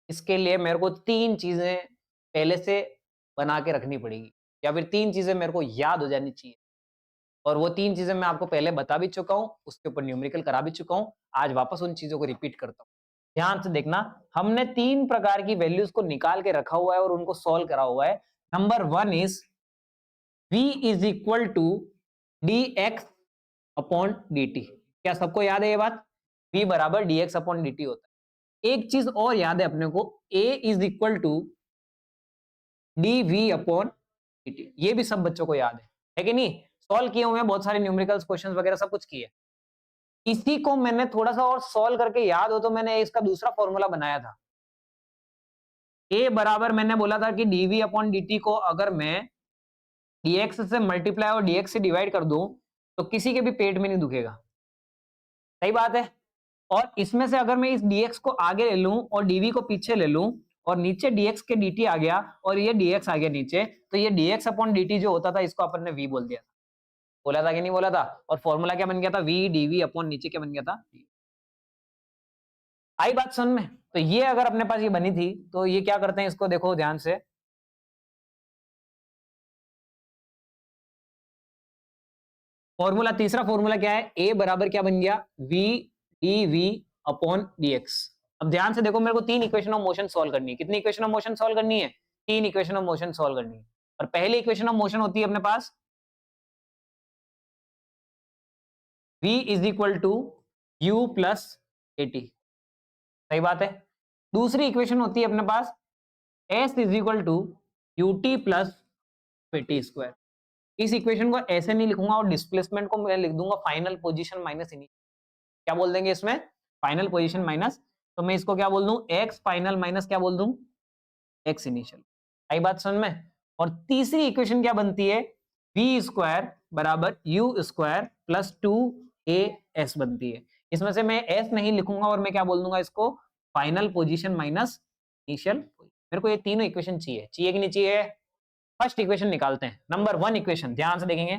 इसके लिए मेरे को 3 चीजें पहले से बना के रखनी पड़ेगी, या फिर 3 चीजें मेरे को याद हो जानी चाहिए। और वो 3 चीजें मैं आपको पहले बता भी चुका हूं, उसके ऊपर न्यूमेरिकल करा भी चुका हूं। आज वापस उन चीजों को रिपीट करता हूं। ध्यान से देखना, हमने 3 प्रकार की वैल्यूज को निकाल के रखा हुआ है और उनको सॉल्व करा हुआ है। Number 1 is v is equal to dx upon dt। क्या सबको याद है ये बात? v बराबर dx अपॉन dt होता है। एक चीज और याद है अपने को, a is equal to dv upon dt। ये भी सब बच्चों को याद है कि नहीं? सॉल्व किए हुए हैं बहुत सारे न्यूमेरिकल्स, क्वेश्चंस वगैरह सब कुछ किए। इसी को मैंने थोड़ा सा और सॉल्व करके, याद हो तो मैंने इसका दूसरा फॉर्मूला बनाया था। a बराबर मैंने बोला था कि dv अपॉन dt को अगर मैं dx से मल्टीप्लाई और dx से डिवाइड कर दूं तो किसी के भी पेट में नहीं दुखेगा। सही बात है। और इसमें से अगर मैं इस dx को आगे ले लूं और dv को पीछे ले लूं और नीचे dx के dt आ गया और ये dx आ गया नीचे, तो ये dx अपॉन dt जो होता था इसको अपन ने v बोल दिया था। बोला था कि नहीं बोला था? और फॉर्मूला क्या बन गया था? v dv अपॉन नीचे क्या बन गया था? आई बात समझ में? तो ये अगर अपने पास ये बनी थी तो ये क्या करते हैं, इसको देखो ध्यान से। फॉर्मूला, तीसरा फॉर्मूला क्या है? a बराबर क्या बन गया? v dv upon dx। अब ध्यान से देखो, मेरे को 3 इक्वेशन ऑफ मोशन सॉल्व करनी है। कितनी इक्वेशन ऑफ मोशन सॉल्व करनी है? 3 इक्वेशन ऑफ मोशन सॉल्व करनी है। और पहली इक्वेशन ऑफ मोशन होती है अपने पास v is equal to u plus at। सही बात है। दूसरी इक्वेशन होती है अपने पास s is equal to ut plus at square. इस इक्वेशन को ऐसे नहीं लिखूंगा और डिस्प्लेसमेंट को मैं लिख दूंगा फाइनल पोजीशन माइनस इनिशियल। क्या बोल देंगे इसमें? Final position minus. तो मैं इसको क्या बोल दूं? x फाइनल माइनस क्या बोल दूं? x initial. आई बात समझ में? और तीसरी इक्वेशन क्या बनती है? v स्क्वायर बराबर u स्क्वायर प्लस 2as बनती है। इसमें से मैं s नहीं लिखूंगा और मैं क्या बोल दूंगा इसको? Final position minus initial. मेरे को ये तीनों इक्वेशन चाहिए कि नहीं चाहिए? फर्स्ट इक्वेशन निकालते हैं। नंबर 1 इक्वेशन ध्यान से देखेंगे।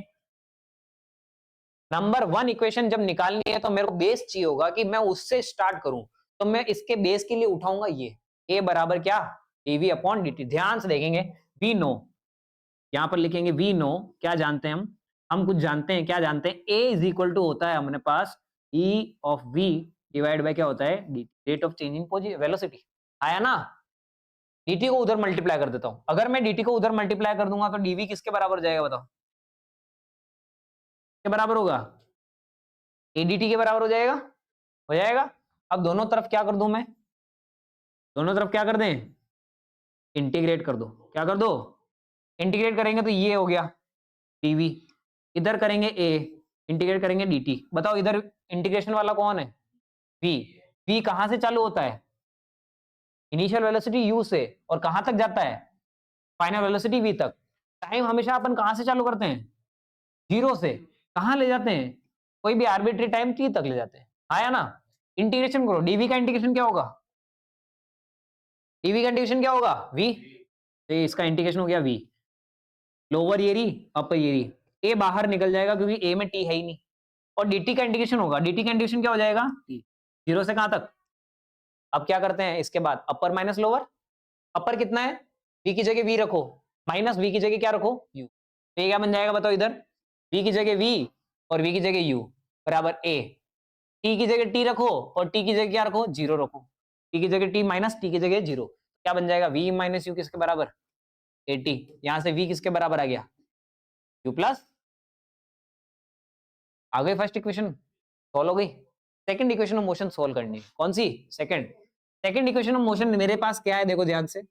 नंबर 1 इक्वेशन जब निकालनी है तो मेरे को बेस चाहिए होगा कि मैं उससे स्टार्ट करूं। तो मैं इसके बेस के लिए उठाऊंगा ये a बराबर क्या? dv upon dt। ध्यान से देखेंगे, वी नो, यहां पर लिखेंगे वी नो। क्या जानते हैं हम कुछ जानते हैं। क्या जानते हैं? a इज इक्वल टू होता है अपने पास e of v divide by क्या होता है? dt, rate of change in velocity. आया ना? dt को उधर मल्टीप्लाई कर देता हूं। अगर मैं dt को उधर मल्टीप्लाई कर दूंगा तो dv किसके बराबर हो जाएगा बताओ? के बराबर होगा? adt के बराबर हो जाएगा। हो जाएगा। अब दोनों तरफ क्या कर दूं मैं? दोनों तरफ क्या कर दें? इंटीग्रेट कर दो। क्या कर दो? इंटीग्रेट करेंगे तो ये हो गया dv, इधर करेंगे a, इंटीग्रेट करेंगे dt। बताओ इधर इंटीग्रेशन वाला कौन है? v। v कहां से चालू होता है, इनिशियल वेलोसिटी u से, और कहां तक जाता है, फाइनल वेलोसिटी v तक। टाइम हमेशा अपन कहां से चालू करते हैं, जीरो से, कहां ले जाते हैं, कोई भी आर्बिट्री टाइम t तक ले जाते हैं। आया ना, इंटीग्रेशन करो, dv का इंटीग्रेशन क्या होगा, dv का इंटीग्रेशन क्या होगा, v, तो इसका इंटीग्रेशन हो गया v, लोअर एरी अपर एरी, a बाहर निकल जाएगा क्योंकि a में t है ही नहीं, और dt का इंटीग्रेशन होगा, dt का इंटीग्रेशन क्या हो जाएगा, t, जीरो से कहां तक। अब क्या करते हैं इसके बाद, अपर माइनस लोअर, अपर कितना है, v की जगह v रखो, माइनस v की जगह क्या रखो, u, तो ये क्या बन जाएगा बताओ इधर, v की जगह v और v की जगह u बराबर a, t की जगह t रखो और t की जगह क्या रखो, जीरो रखो, t की जगह t माइनस t की जगह जीरो, क्या बन जाएगा, v माइनस u किसके बराबर, 80, यहां से v किसके बराबर आ गया, u प्लस। आ गई फर्स्ट इक्वेशन, सॉल्व हो गई। Second equation of motion solve करनी है, कौन सी, सेकंड इक्वेशन ऑफ मोशन मेरे पास क्या है, देखो ध्यान से,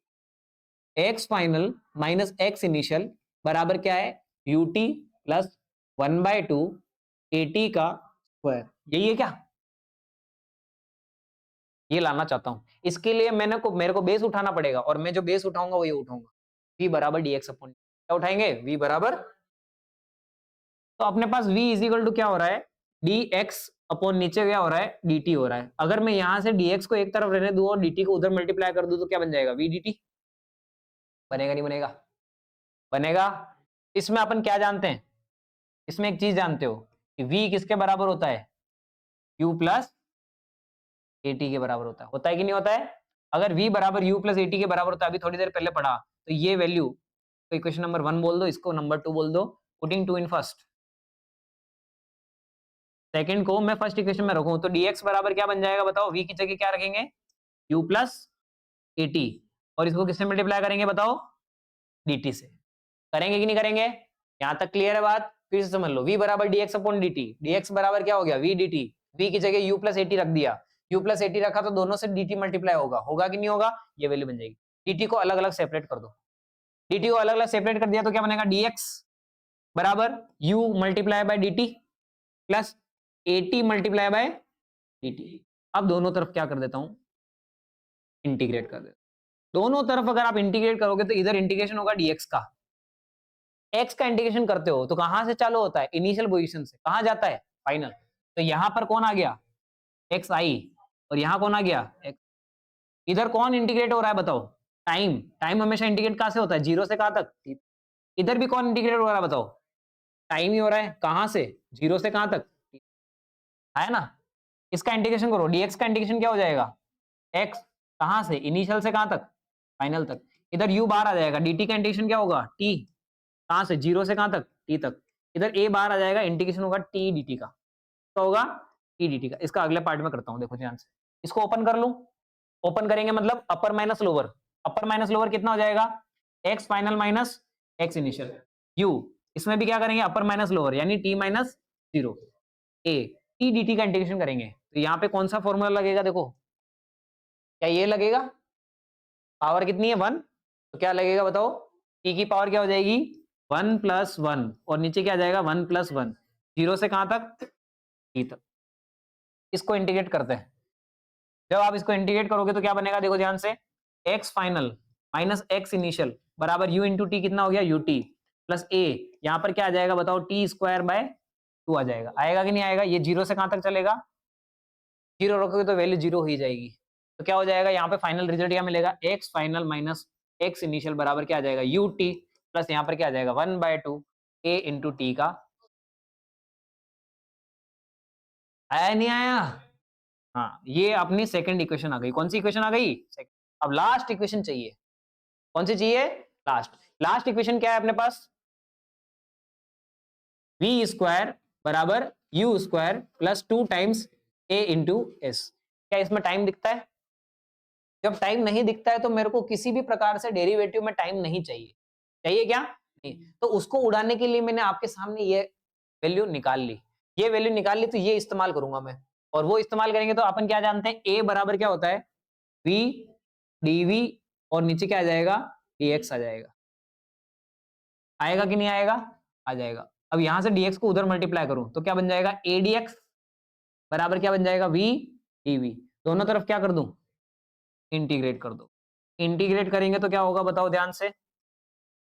x final minus x initial बराबर क्या है, ut प्लस 1/2 at का स्क्वायर, यही है क्या, ये लाना चाहता हूं। इसके लिए मेरे को बेस उठाना पड़ेगा, और मैं जो बेस उठाऊंगा वो ये उठाऊंगा, v बराबर dx अपॉन, क्या उठाएंगे, v बराबर, तो अपने पास v इज इक्वल टू क्या हो रहा है, dx अपॉन नीचे क्या हो रहा है, dt हो रहा है। अगर मैं यहां से dx को एक तरफ रहने दूं और dt को उधर मल्टीप्लाई कर दूं तो क्या बन जाएगा, v dt, बनेगा नहीं बनेगा, बनेगा। इसमें अपन क्या जानते हैं, इसमें एक चीज जानते हो कि v किसके बराबर होता है, u प्लस at के बराबर होता है कि नहीं होता है। अगर v बराबर u प्लस at के बराबर होता है, अभी थोड़ी देर पहले पढ़ा, तो ये वैल्यू, तो इक्वेशन नंबर 1 बोल दो, इसको नंबर 2 बोल दो, पुटिंग 2 इन फर्स्ट, सेकंड को मैं फर्स्ट इक्वेशन में रखूं तो dx बराबर क्या बन जाएगा बताओ, v की जगह क्या रखेंगे, u प्लस at, और इसको किससे मल्टीप्लाई करेंगे बताओ, dt से, करेंगे कि नहीं करेंगे, यहां तक क्लियर है बात, फिर से समझ लो, v बराबर dx अपॉन dt, dx बराबर क्या हो गया, v dt, v की जगह u प्लस at रख दिया, u प्लस at रखा तो दोनों से dt मल्टीप्लाई होगा, होगा कि नहीं होगा, ये वैल्यू बन जाएगी। dt को अलग अलग सेपरेट कर दो, dt को अलग अलग सेपरेट कर दिया तो क्या बनेगा, dx बराबर u multiply by dt plus at multiply by dt। अब दोनों तरफ क्या कर देता हूं, इंटीग्रेट कर देता हूं, दोनों तरफ अगर आप इंटीग्रेट करोगे तो इधर इंटीग्रेशन होगा dx का, x का इंटीग्रेशन करते हो तो कहां से चालू होता है, इनिशियल पोजीशन से, कहां जाता है, फाइनल, तो यहां पर कौन आ गया, x आई, और यहां कौन आ गया, x, इधर कौन इंटीग्रेट हो रहा है बताओ, टाइम, टाइम हमेशा इंटीग्रेट कहां से होता है, जीरो से कहां तक, इधर भी कौन इंटीग्रेट हो रहा है बताओ, टाइम ही हो रहा है, कहां से, जीरो से कहां तक, है ना। इसका इंटीग्रेशन करो, dx का इंटीग्रेशन क्या हो जाएगा, x कहां से, इनिशियल से कहां तक, फाइनल तक, इधर u बाहर आ जाएगा, dt का इंटीग्रेशन क्या होगा, t, कहां से, जीरो से कहां तक, t तक, इधर a बाहर आ जाएगा, इंटीग्रेशन होगा t dt का, क्या होगा, t dt का। इसका अगले पार्ट में करता हूं, देखो ध्यान से, इसको ओपन कर लूं, ओपन करेंगे मतलब अपर माइनस लोअर, अपर माइनस लोअर कितना हो जाएगा, x final minus x initial, u, इसमें भी क्या करेंगे, अपर माइनस लोअर यानी t minus zero, a, t dt का इंटीग्रेशन करेंगे, तो यहाँ पे कौन सा फॉर्मूला लगेगा, देखो क्या ये लगेगा, पावर कितनी है 1, तो क्या लगेगा बताओ, t की पावर क्या हो जाएगी 1 प्लस 1, और नीचे क्या आ जाएगा 1 प्लस 1, जीरो से कहां तक, t तक। इसको इंटीग्रेट करते हैं, जब आप इसको इंटीग्रेट करोगे तो क्या बनेगा, देखो ध्यान से, x final minus x initial बराबर u इंटू टी, कितना हो गया ut प्लस a, यहाँ पर क्या आ जाएगा बताओ, टी स्क्वायर बाय 2 आ जाएगा, आएगा कि नहीं आएगा, ये जीरो से कहां तक चलेगा, जीरो रखोगे तो वैल्यू जीरो हो ही जाएगी, तो क्या हो जाएगा यहाँ पे फाइनल रिजल्ट क्या मिलेगा, x final minus x initial बराबर क्या आ जाएगा, ut प्लस यहाँ पर क्या आ जाएगा 1/2 a इंटू टी का, आया नहीं आया, हाँ ये अपनी सेकंड इक्वेशन आ गई, कौन सी इक्वेशन आ गई, अब लास्ट इक्वेशन चाहिए, कौन सी चाहिए, लास्ट, लास्ट इक्वेशन क्या है अपने पास, v स्क्वायर बराबर u square plus 2 times a into S. क्या इसमें टाइम दिखता है, जब टाइम नहीं दिखता है तो मेरे को किसी भी प्रकार से डेरिवेटिव में टाइम नहीं चाहिए, चाहिए क्या नहीं, तो उसको उड़ाने के लिए मैंने आपके सामने ये वैल्यू निकाल ली, ये वैल्यू निकाल ली तो ये इस्तेमाल करूंगा मैं, और वो इस्तेमाल करेंगे तो अपन क्या जानते हैं, a बराबर क्या होता है, v dv, और नीचे क्या आ जाएगा, dx आ जाएगा, आएगा कि नहीं आएगा, आ जाएगा। अब यहां से dx को उधर मल्टीप्लाई करूं तो क्या बन जाएगा, adx बराबर क्या बन जाएगा, v dv, दोनों तरफ क्या कर दूं, इंटीग्रेट कर दो। इंटीग्रेट करेंगे तो क्या होगा बताओ ध्यान से,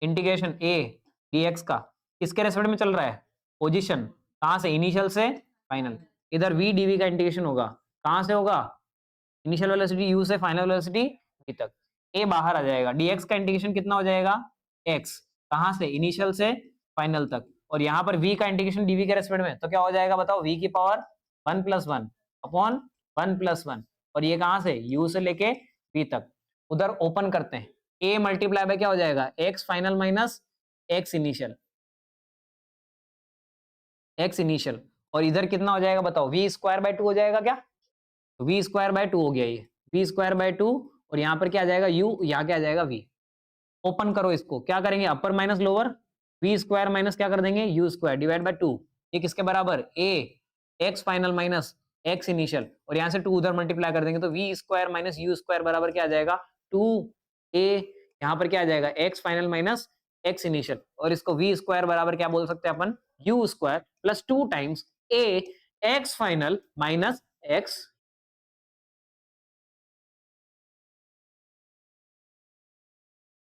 इंटीग्रेशन ए dx का किसके रेस्पेक्ट में चल रहा है, पोजीशन, कहां से, इनिशियल से फाइनल। इधर v dv का इंटीग्रेशन होगा, कहां से होगा, इनिशियल वेलोसिटी u से फाइनल वेलोसिटी v तक। a बाहर आ जाएगा, dx का इंटीग्रेशन कितना हो जाएगा, x, कहां से, इनिशियल से फाइनल तक। और यहाँ पर v का इंटीग्रेशन dv के रेस्पेक्ट में, तो क्या हो जाएगा बताओ, v की पावर 1 + 1 अपॉन 1 + 1, और ये कहां से, u से लेके v तक। उधर ओपन करते हैं, a मल्टीप्लाई बाय क्या हो जाएगा, x final minus x initial, x initial, और इधर कितना हो जाएगा बताओ, v² 2 हो जाएगा क्या, तो v² 2 हो गया ये, v² 2, और यहाँ पर क्या आ जाएगा u, यहाँ क्या आ जाएगा v। ओपन करो इसको, क्या करेंगे, अपर माइनस लोअर, v² माइनस क्या कर देंगे, u² डिवाइड बाय 2, ये किसके बराबर, a x final minus x initial, और यहाँ से 2 उधर मल्टीप्लाई कर देंगे तो v² माइनस u² बराबर क्या आ जाएगा, 2a, यहाँ पर क्या आ जाएगा, x final minus x initial, और इसको v² बराबर क्या बोल सकते हैं अपन, u² plus 2 times a x final minus x।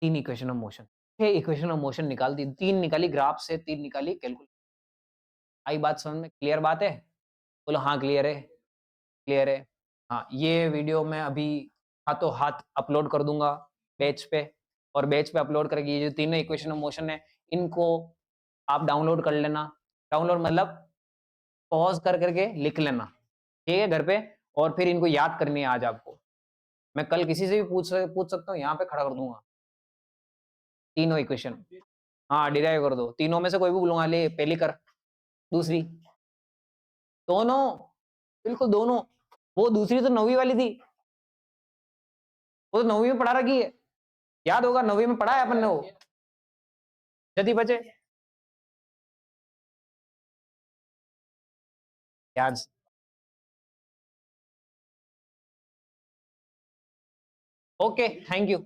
तीन equation of motion, equation of motion निकाल दी, तीन निकाली ग्राफ से, तीन निकाली कैलकुलेट। आई बात समझ में, क्लियर बात है, बोलो हाँ क्लियर है, क्लियर है। हाँ ये वीडियो मैं अभी हाथों हाथ अपलोड कर दूंगा बैच पे, और बैच पे अपलोड करके ये जो तीनों इक्वेशन ऑफ मोशन है इनको आप डाउनलोड कर लेना, डाउनलोड मतलब पॉज कर करके लिख लेना, ठीक है घर पे, और फिर इनको याद करनी है आज आपको। मैं कल किसी से भी पूछ सकता हूँ, यहाँ पे खड़ा कर दूंगा तीनों इक्वेशन। हाँ डिराइव कर दो, तीनों में से कोई भी बोलूंगा, ले पहली कर, दूसरी, दोनों, बिल्कुल दोनों। वो दूसरी तो 9वीं वाली थी, वो तो 9वीं में पढ़ा रखी है, याद होगा 9वीं में पढ़ा है अपन ने वो, जति बचे याद। Okay thank you.